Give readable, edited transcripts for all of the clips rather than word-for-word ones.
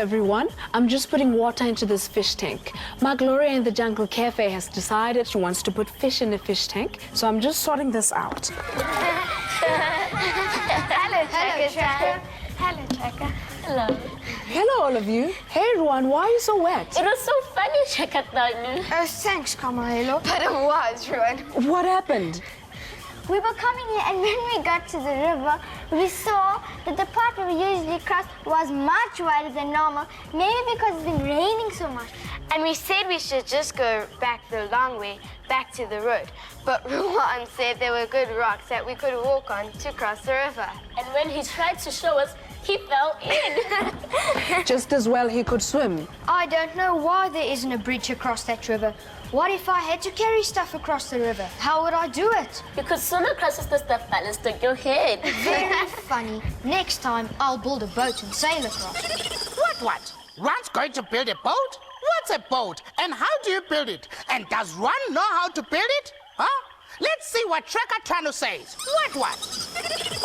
Everyone, I'm just putting water into this fish tank. My Gloria in the Jungle Cafe has decided she wants to put fish in a fish tank, so I'm just sorting this out. Hello, Chaka. Hello, Chaka. Hello. Hello, all of you. Hey, Ruan, why are you so wet? It was so funny, Chaka. Oh, thanks, Kamalelo. But it was, Ruan. What happened? We were coming here, and when we got to the river, we saw that the part where we usually cross was much wider than normal, maybe because it's been raining so much. And we said we should just go back the long way, back to the road. But Ruan said there were good rocks that we could walk on to cross the river. And when he tried to show us, he fell in. Just as well he could swim. I don't know why there isn't a bridge across that river. What if I had to carry stuff across the river? How would I do it? You could swim across the stuff balanced on your head. Very funny. Next time, I'll build a boat and sail across. What? Ron's going to build a boat? What's a boat? And how do you build it? And does Ron know how to build it? Huh? Let's see what Trekatano says. What?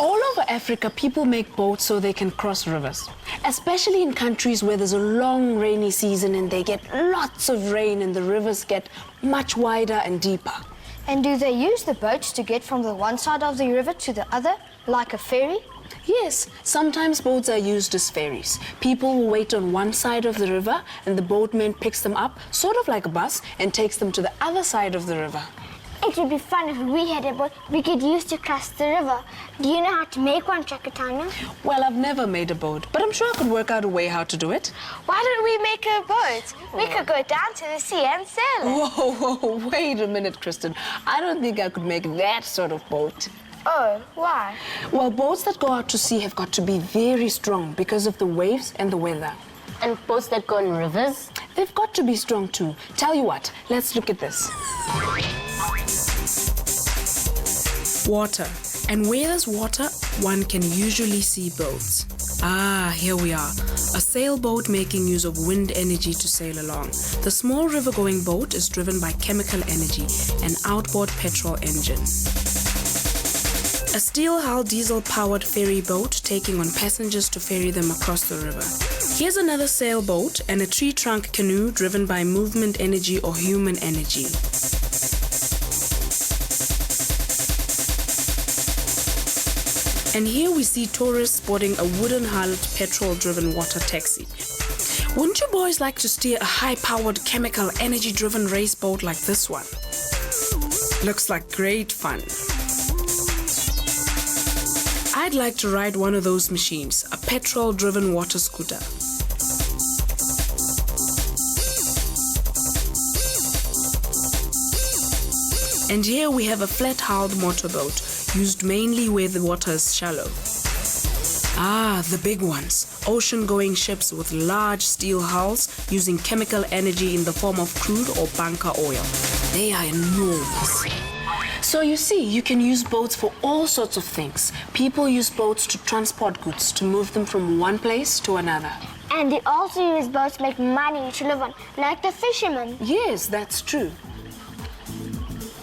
All over Africa, people make boats so they can cross rivers. Especially in countries where there's a long rainy season and they get lots of rain and the rivers get much wider and deeper. And do they use the boats to get from the one side of the river to the other, like a ferry? Yes, sometimes boats are used as ferries. People will wait on one side of the river and the boatman picks them up, sort of like a bus, and takes them to the other side of the river. It would be fun if we had a boat we could use to cross the river. Do you know how to make one, Trekatano? Well, I've never made a boat, but I'm sure I could work out a way how to do it. Why don't we make a boat? We could go down to the sea and sail it. Whoa, wait a minute, Kristen. I don't think I could make that sort of boat. Oh, why? Well, boats that go out to sea have got to be very strong because of the waves and the weather. And boats that go in rivers? They've got to be strong too. Tell you what, let's look at this. Water. And where there's water, one can usually see boats. Ah, here we are. A sailboat making use of wind energy to sail along. The small river-going boat is driven by chemical energy, an outboard petrol engine. A steel-hull diesel-powered ferry boat taking on passengers to ferry them across the river. Here's another sailboat and a tree trunk canoe driven by movement energy or human energy. And here we see tourists boarding a wooden-hulled petrol-driven water taxi. Wouldn't you boys like to steer a high-powered chemical energy-driven race boat like this one? Looks like great fun. I'd like to ride one of those machines, a petrol-driven water scooter. And here we have a flat-hulled motorboat, used mainly where the water is shallow. Ah, the big ones. Ocean-going ships with large steel hulls using chemical energy in the form of crude or bunker oil. They are enormous. So you see, you can use boats for all sorts of things. People use boats to transport goods, to move them from one place to another. And they also use boats to make money to live on, like the fishermen. Yes, that's true.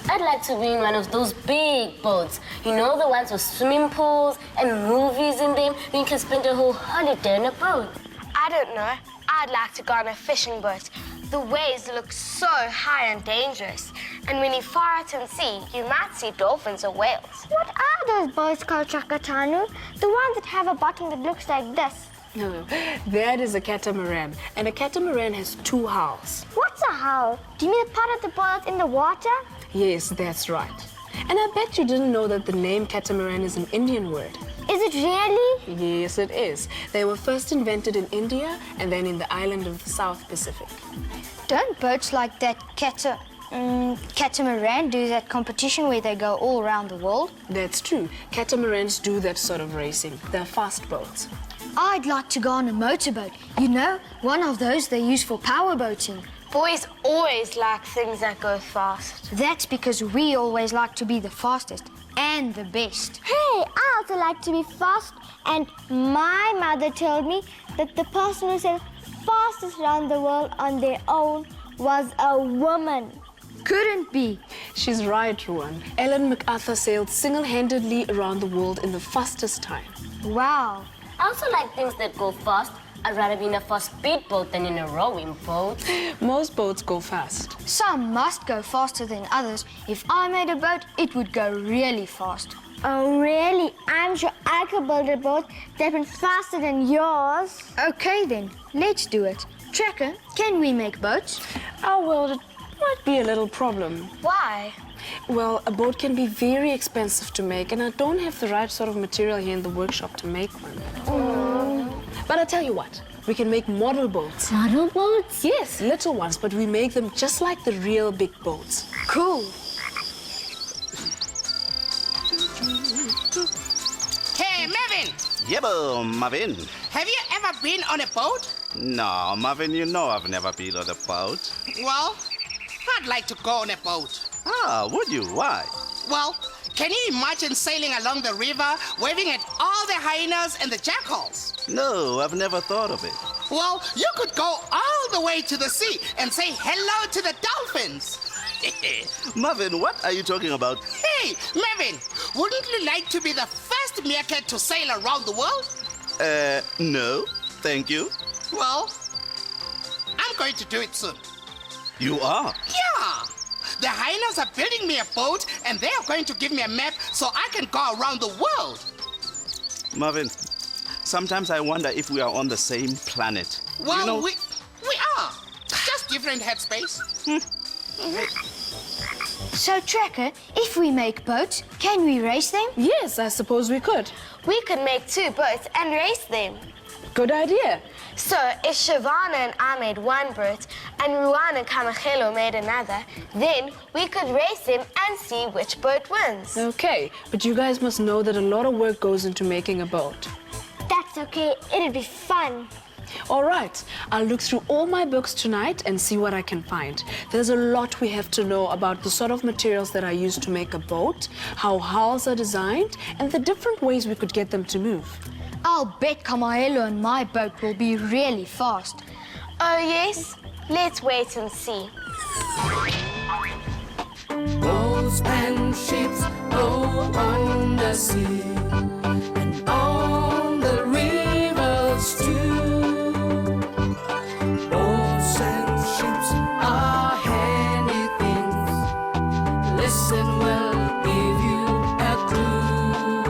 I'd like to be in one of those big boats. You know, the ones with swimming pools and movies in them. You can spend a whole holiday in a boat. I don't know. I'd like to go on a fishing boat. The waves look so high and dangerous. And when you far out in sea, you might see dolphins or whales. What are those boats called, Trekatano? The ones that have a bottom that looks like this. No, that is a catamaran. And a catamaran has two hulls. What's a hull? Do you mean the part of the boat in the water? Yes, that's right. And I bet you didn't know that the name catamaran is an Indian word. Is it really? Yes, it is. They were first invented in India and then in the island of the South Pacific. Don't boats like that catamaran do that competition where they go all around the world? That's true. Catamarans do that sort of racing. They're fast boats. I'd like to go on a motorboat. You know, one of those they use for power boating. Boys always like things that go fast. That's because we always like to be the fastest. and the best. Hey, I also like to be fast, and my mother told me that the person who sailed fastest around the world on their own was a woman. Couldn't be. She's right, Ruan. Ellen MacArthur sailed single-handedly around the world in the fastest time. Wow. I also like things that go fast. I'd rather be in a fast speedboat than in a rowing boat. Most boats go fast. Some must go faster than others. If I made a boat, it would go really fast. Oh, really? I'm sure I could build a boat that went faster than yours. Okay then, let's do it. Tracker, can we make boats? Oh, well, it might be a little problem. Why? Well, a boat can be very expensive to make, and I don't have the right sort of material here in the workshop to make one. But I'll tell you what, we can make model boats. Model boats? Yes, little ones, but we make them just like the real big boats. Cool. Hey, Marvin, Yebo, Marvin. have you ever been on a boat? No, Marvin, you know I've never been on a boat. Well, I'd like to go on a boat. Ah, would you? Why? Well, can you imagine sailing along the river, waving at all the hyenas and the jackals? No, I've never thought of it. Well, you could go all the way to the sea and say hello to the dolphins. Marvin, what are you talking about? Hey, Marvin, wouldn't you like to be the first meerkat to sail around the world? No, thank you. Well, I'm going to do it soon. You are? Yeah! The hyenas are building me a boat and they are going to give me a map so I can go around the world. Marvin, sometimes I wonder if we are on the same planet. Well, you know, we are. Just different headspace. So, Tracker, if we make boats, can we race them? Yes, I suppose we could. We could make 2 boats and race them. Good idea. So, if Shavana and I made one boat and Ruan and Kamachelo made another, then we could race them and see which boat wins. Okay, but you guys must know that a lot of work goes into making a boat. That's okay. It'll be fun. All right, I'll look through all my books tonight and see what I can find. There's a lot we have to know about the sort of materials that are used to make a boat, how hulls are designed, and the different ways we could get them to move. I'll bet Kamaelo and my boat will be really fast. Oh, yes? Let's wait and see. Boats and ships go on the sea and on the rivers too. Boats and ships are handy things. Listen, we'll give you a clue.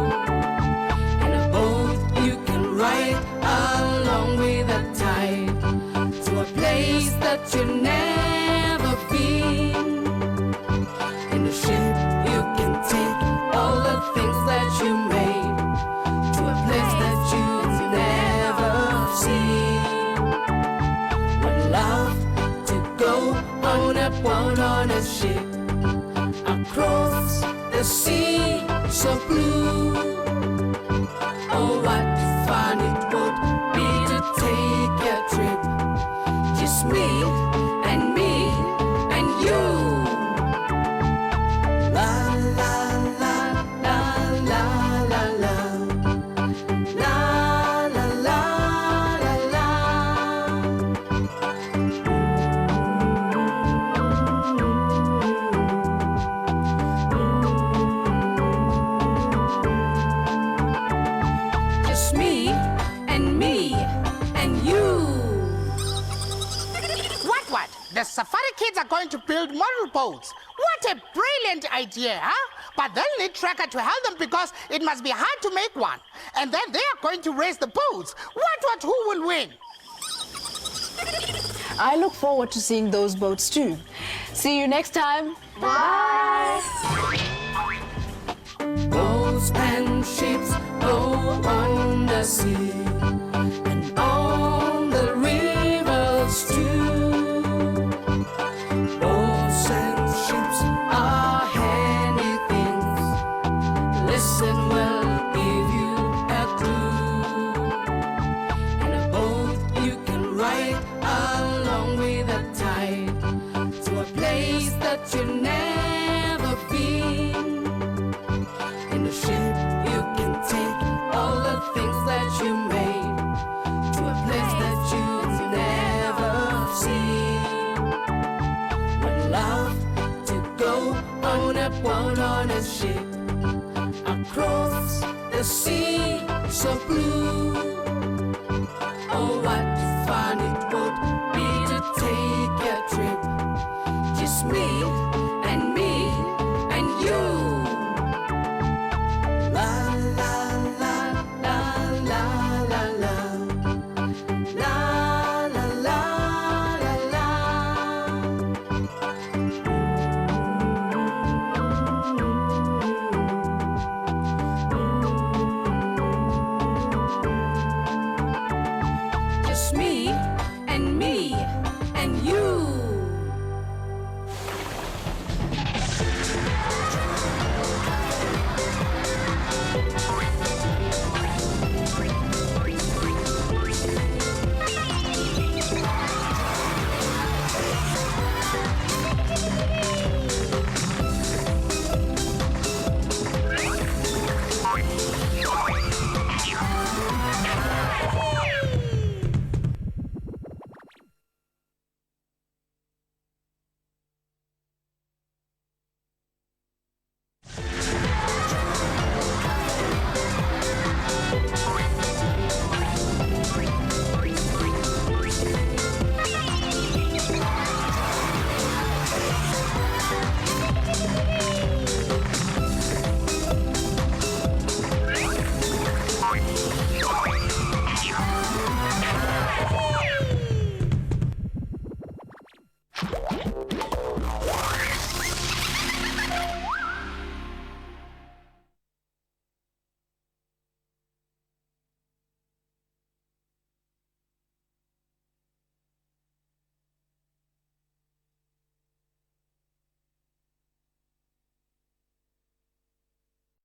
In a boat you can ride along with the tide to a place that you've never been. In a ship you can take all the things that you made to a place that you've never seen. Would love to go on a boat on a ship across the sea so blue. Oh, what fun it would be to take a trip, just me and you. La la la la la la la. La la la la la. Just me and you. What? The safari kids are going to build model boats. What a brilliant idea, huh? But they'll need Tracker to help them because it must be hard to make one. And then they are going to race the boats. Who will win? I look forward to seeing those boats too. See you next time. Boats and ships go on the sea and on the rivers too. Boats and ships are handy things. Listen, we'll give you a clue. In a boat you can ride along with the tide to a place that you've never been. the sea so blue.